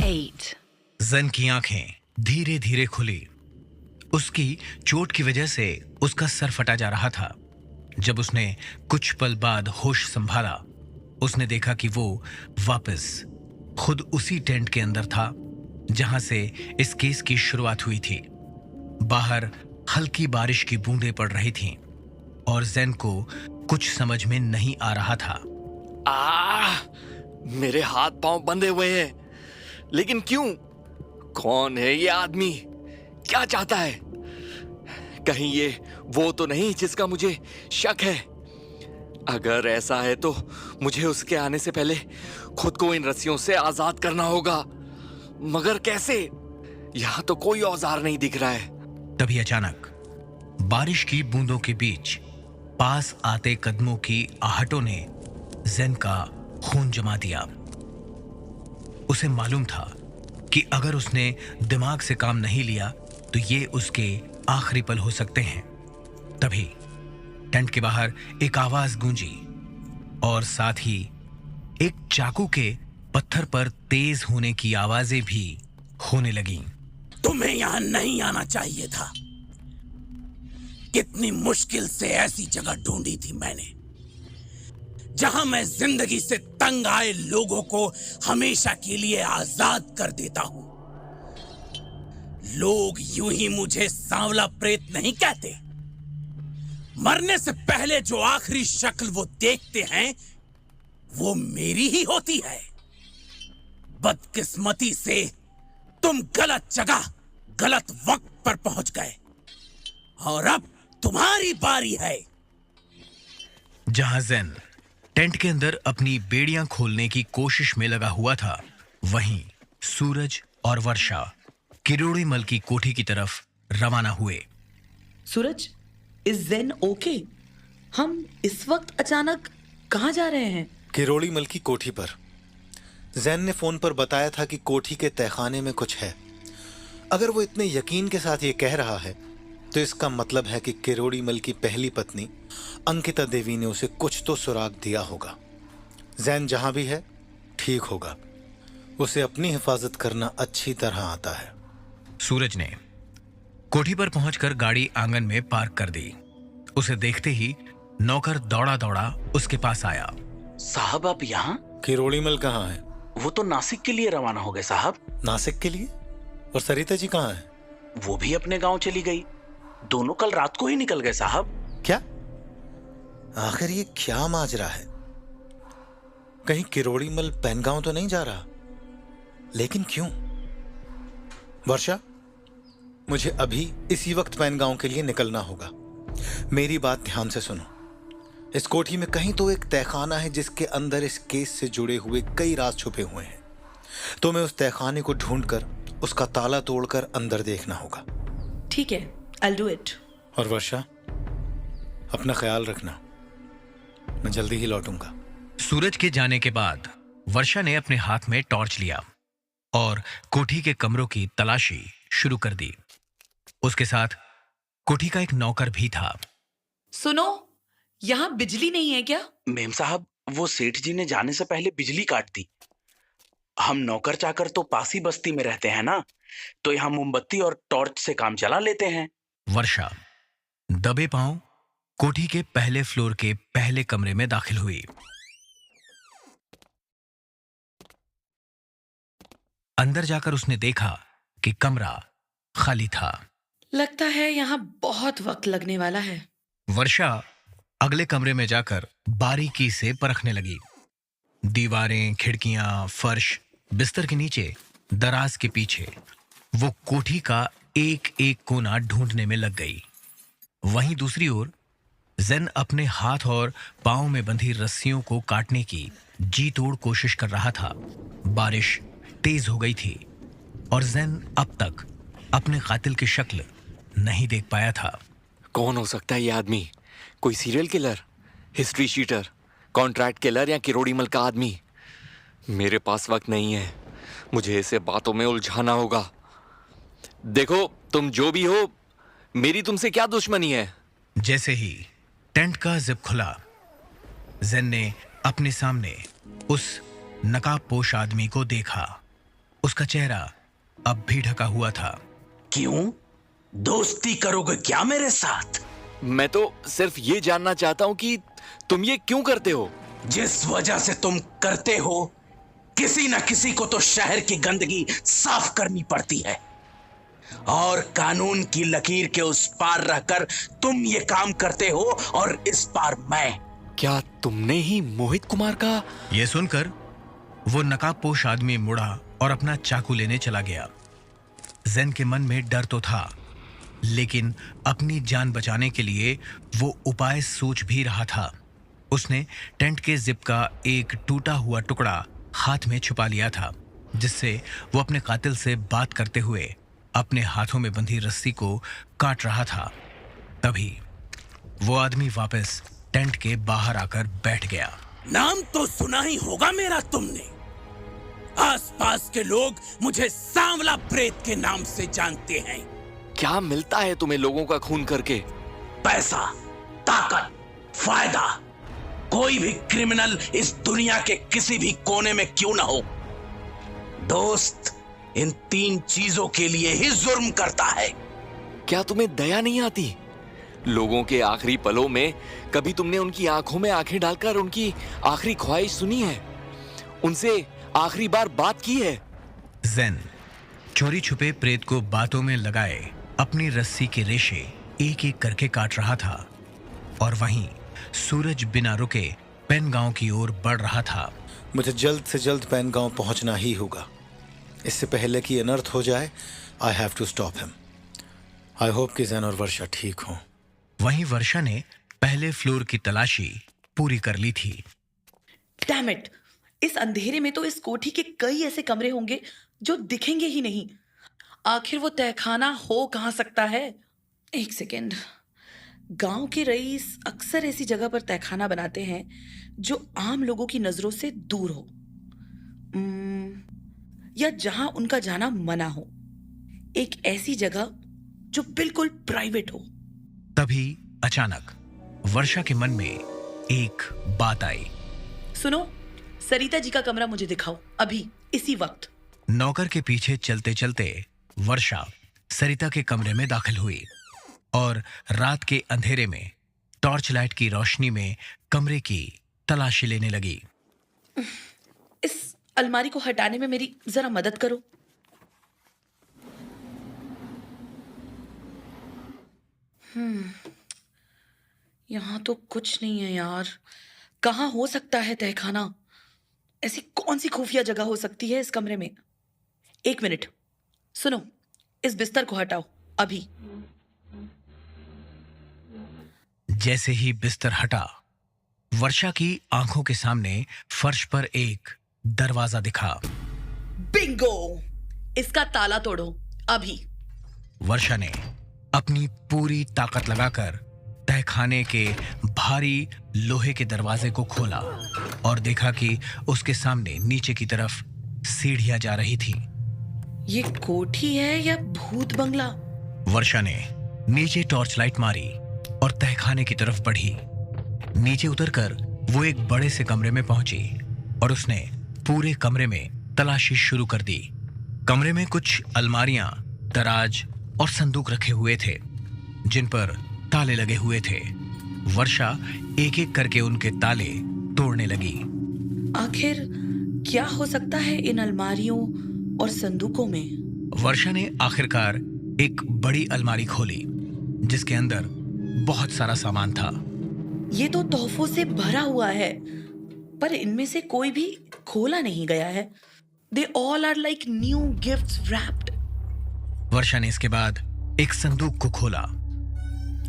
8. जन की आंखें धीरे धीरे खुली। उसकी चोट की वजह से उसका सर फटा जा रहा था। जब उसने कुछ पल बाद होश संभाला, उसने देखा कि वो वापस खुद उसी टेंट के अंदर था जहां से इस केस की शुरुआत हुई थी। बाहर हल्की बारिश की बूंदें पड़ रही थीं और जैन को कुछ समझ में नहीं आ रहा था। मेरे हाथ पांव बंधे हुए हैं, लेकिन क्यों? कौन है ये आदमी? क्या चाहता है? कहीं ये वो तो नहीं जिसका मुझे शक है? अगर ऐसा है तो मुझे उसके आने से पहले खुद को इन रस्सियों से आजाद करना होगा। मगर कैसे? यहां तो कोई औजार नहीं दिख रहा है। तभी अचानक बारिश की बूंदों के बीच पास आते कदमों की आहटों ने जैन का खून जमा दिया। उसे मालूम था कि अगर उसने दिमाग से काम नहीं लिया तो ये उसके आखिरी पल हो सकते हैं। तभी टेंट के बाहर एक आवाज गूंजी और साथ ही एक चाकू के पत्थर पर तेज होने की आवाजें भी होने लगीं। तुम्हें यहां नहीं आना चाहिए था। कितनी मुश्किल से ऐसी जगह ढूंढी थी मैंने जहां मैं जिंदगी से तंग आए लोगों को हमेशा के लिए आजाद कर देता हूं। लोग यूं ही मुझे सांवला प्रेत नहीं कहते। मरने से पहले जो आखिरी शक्ल वो देखते हैं वो मेरी ही होती है। बदकिस्मती से तुम गलत जगह गलत वक्त पर पहुंच गए और अब तुम्हारी बारी है। जहां जैन टेंट के अंदर अपनी बेड़ियां खोलने की कोशिश में लगा हुआ था, वहीं सूरज और वर्षा किरोड़ी मल की कोठी की तरफ रवाना हुए। सूरज, इज ज़ेन ओके? हम इस वक्त अचानक कहाँ जा रहे हैं? किरोड़ी मल की कोठी पर। जैन ने फोन पर बताया था कि कोठी के तहखाने में कुछ है। अगर वो इतने यकीन के साथ ये कह रहा है तो इसका मतलब है कि किरोड़ी मल की पहली पत्नी अंकिता देवी ने उसे कुछ तो सुराग दिया होगा। जैन जहां भी है ठीक होगा। उसे अपनी हिफाजत करना अच्छी तरह आता है। सूरज ने कोठी पर पहुंचकर गाड़ी आंगन में पार्क कर दी। उसे देखते ही नौकर दौड़ा दौड़ा उसके पास आया। साहब, आप यहाँ? किरोड़ी मल कहाँ है? वो तो नासिक के लिए रवाना हो गए साहब। नासिक के लिए? और सरिता जी कहाँ है? वो भी अपने गांव चली गई। दोनों कल रात को ही निकल गए साहब। क्या? आखिर ये क्या माजरा है? कहीं किरोड़ी मल पैनगांव तो नहीं जा रहा? लेकिन क्यों? वर्षा, मुझे अभी इसी वक्त पैनगांव के लिए निकलना होगा। मेरी बात ध्यान से सुनो। इस कोठी में कहीं तो एक तहखाना है जिसके अंदर इस केस से जुड़े हुए कई राज छुपे हुए हैं। तो मैं उस तहखाने को ढूंढकर उसका ताला तोड़कर अंदर देखना होगा। ठीक है, I'll do it. और वर्षा, अपना ख्याल रखना। मैं जल्दी ही लौटूंगा। सूरज के जाने के बाद वर्षा ने अपने हाथ में टॉर्च लिया और कोठी के कमरों की तलाशी शुरू कर दी। उसके साथ कोठी का एक नौकर भी था। सुनो, यहाँ बिजली नहीं है क्या? मेम साहब, वो सेठ जी ने जाने से पहले बिजली काट दी। हम नौकर चाकर तो पास ही बस्ती में रहते हैं ना, तो यहाँ मोमबत्ती और टॉर्च से काम चला लेते हैं। वर्षा दबे पांव कोठी के पहले फ्लोर के पहले कमरे में दाखिल हुई। अंदर जाकर उसने देखा कि कमरा खाली था। लगता है यहाँ बहुत वक्त लगने वाला है। वर्षा अगले कमरे में जाकर बारीकी से परखने लगी। दीवारें, खिड़कियां, फर्श, बिस्तर के नीचे, दराज के पीछे वो कोठी का एक एक कोना ढूंढने में लग गई। वहीं दूसरी ओर जैन अपने हाथ और पांव में बंधी रस्सियों को काटने की जी तोड़ कोशिश कर रहा था। बारिश तेज हो गई थी और जैन अब तक अपने कातिल की शक्ल नहीं देख पाया था। कौन हो सकता है ये आदमी? कोई serial killer, history sheeter, contract killer या किरोड़ी मल का आदमी? मेरे पास वक्त नहीं है। मुझे इसे बातों में उलझाना होगा। देखो, तुम जो भी हो, मेरी तुमसे क्या दुश्मनी है? जैसे ही टेंट का जिप खुला, जैन ने अपने सामने उस नकाबपोश आदमी को देखा। उसका चेहरा अब भी ढका हुआ था। क्यों? दोस्ती करोगे क्या मेरे साथ? मैं तो सिर्फ ये जानना चाहता हूं कि तुम ये क्यों करते हो। जिस वजह से तुम करते हो, किसी न किसी को तो शहर की गंदगी साफ करनी पड़ती है, और कानून की लकीर के उस पार रहकर तुम ये काम करते हो और इस पार मैं। क्या तुमने ही मोहित कुमार का? यह सुनकर वो नकाबपोश आदमी मुड़ा और अपना चाकू लेने चला गया। ज़ेन के मन में डर तो था, लेकिन अपनी जान बचाने के लिए वो उपाय सोच भी रहा था। उसने टेंट के जिप का एक टूटा हुआ टुकड़ा हाथ में छुपा लिया था, जिससे वो अपने कातिल से बात करते हुए अपने हाथों में बंधी रस्सी को काट रहा था। तभी वो आदमी वापस टेंट के बाहर आकर बैठ गया। नाम तो सुना ही होगा मेरा तुमने। आसपास के लोग मुझे सांवला प्रेत के नाम से जानते हैं। क्या मिलता है तुम्हें लोगों का खून करके? पैसा, ताकत, फायदा। कोई भी क्रिमिनल इस दुनिया के किसी भी कोने में क्यों ना हो, दोस्त इन 3 चीजों के लिए ही जुर्म करता है। क्या तुम्हें दया नहीं आती? लोगों के आखिरी पलों में कभी तुमने उनकी आंखों में आंखें डालकर उनकी आखिरी ख्वाहिश सुनी है? उनसे आखिरी बार बात की है? ज़ेन चोरी छुपे प्रेत को बातों में लगाए अपनी रस्सी के रेशे एक एक करके काट रहा था, और वहीं सूरज बिना रुके पेनगांव की ओर बढ़ रहा था। मुझे जल्द से जल्द पेनगांव पहुंचना ही होगा। इससे पहले कि अनर्थ हो जाए, I have to stop him. I hope कि ज़ेन और वर्षा ठीक हों। वहीं वर्षा ने पहले फ्लोर की तलाशी पूरी कर ली थी। डैम इट, इस अंधेरे में तो इस कोठी के कई ऐसे कमरे होंगे जो दिखेंगे ही नहीं। आखिर वो तहखाना हो कहां सकता है? एक सेकेंड। गांव के रईस अक्सर ऐसी जगह पर तहखाना बनाते हैं जो आम लोगों की नजरों से दूर हो, या जहां उनका जाना मना हो। एक ऐसी जगह जो बिल्कुल प्राइवेट हो। तभी अचानक वर्षा के मन में एक बात आई। सुनो, सरिता जी का कमरा मुझे दिखाओ, अभी इसी वक्त। नौकर के पीछे चलते चलते वर्षा सरिता के कमरे में दाखिल हुई और रात के अंधेरे में टॉर्च लाइट की रोशनी में कमरे की तलाशी लेने लगी। इस अलमारी को हटाने में मेरी जरा मदद करो। यहां तो कुछ नहीं है यार। कहां हो सकता है तहखाना? ऐसी कौन सी खुफिया जगह हो सकती है इस कमरे में? 1 मिनट, सुनो, इस बिस्तर को हटाओ अभी। जैसे ही बिस्तर हटा, वर्षा की आंखों के सामने फर्श पर एक दरवाजा दिखा। बिंगो! इसका ताला तोड़ो अभी। वर्षा ने अपनी पूरी ताकत लगाकर तहखाने के भारी लोहे के दरवाजे को खोला और देखा कि उसके सामने नीचे की तरफ सीढ़ियां जा रही थी। ये कोठी है या भूत बंगला? वर्षा ने नीचे टॉर्च लाइट मारी और तहखाने की तरफ बढ़ी। नीचे उतरकर वो एक बड़े से कमरे में पहुंची और उसने पूरे कमरे में तलाशी शुरू कर दी। कमरे में कुछ अलमारियां, दराज और संदूक रखे हुए थे जिन पर ताले लगे हुए थे। वर्षा एक एक करके उनके ताले तोड़ने लगी। आखिर क्या हो सकता है इन अलमारियों और संदूकों में? वर्षा ने आखिरकार एक बड़ी अलमारी खोली जिसके अंदर बहुत सारा सामान था। ये तो तोहफों से भरा हुआ है, पर इनमें से कोई भी खोला नहीं गया है। They all are like new gifts wrapped. वर्षा ने इसके बाद एक संदूक को खोला।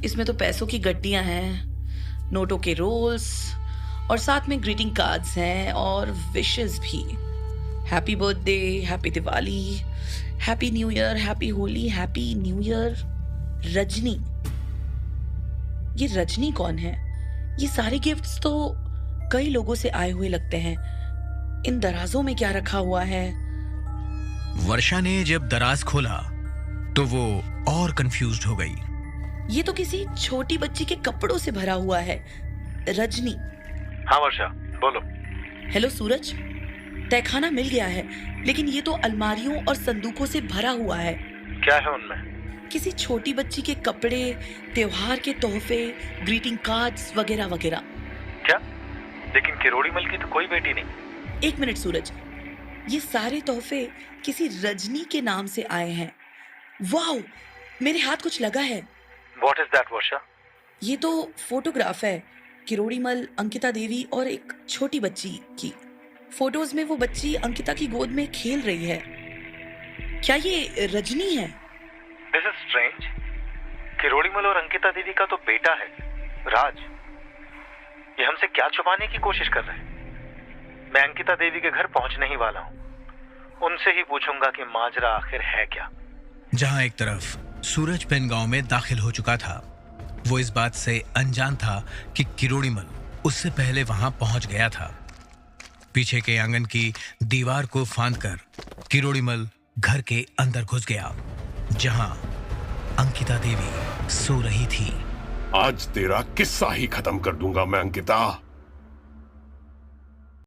इसमें तो पैसों की गड्डियां हैं, नोटों के रोल्स और साथ में ग्रीटिंग कार्ड्स हैं और विशेस भी। Happy birthday, happy Diwali, happy new year, happy Holi, happy new year. Rajni, ये रजनी कौन है? ये सारे गिफ्ट्स तो कई लोगों से आए हुए लगते हैं। इन दराजों में क्या रखा हुआ है? वर्षा ने जब दराज खोला तो वो और कंफ्यूज्ड हो गई। ये तो किसी छोटी बच्ची के कपड़ों से भरा हुआ है। रजनी। हाँ वर्षा, बोलो। हेलो सूरज, तहखाना मिल गया है, लेकिन ये तो अलमारियों और संदूकों से भरा हुआ है। क्या है उनमें? किसी छोटी बच्ची के कपड़े, त्योहार के तोहफे, ग्रीटिंग कार्ड्स वगैरह वगैरह। क्या? लेकिन किरोड़ीमल की तो कोई बेटी नहीं। एक मिनट सूरज, ये सारे तोहफे किसी रजनी के नाम से आए हैं। वाओ, मेरे हाथ कुछ लगा है। What is that, वर्षा? ये तो फोटोग्राफ है, किरोड़ीमल, अंकिता देवी और एक छोटी बच्ची की। फोटोज में वो बच्ची अंकिता की गोद में खेल रही है। क्या ये रजनी है? This is strange. किरोड़ीमल और अंकिता देवी का तो बेटा है, राज। ये हमसे क्या छुपाने की कोशिश कर रहे हैं? मैं अंकिता देवी के घर पहुंचने ही वाला हूं। उनसे ही पूछूंगा कि माजरा आखिर है क्या। जहां एक तरफ सूरज पेन गांव में दाखिल हो चुका था, वो इस बात से अनजान था कि किरोड़ीमल उससे पहले वहां पहुंच गया था। पीछे के आंगन की दीवार को फांदकर किरोड़ीमल घर के अंदर घुस गया, जहां अंकिता देवी सो रही थी। आज तेरा किस्सा ही खत्म कर दूंगा मैं, अंकिता।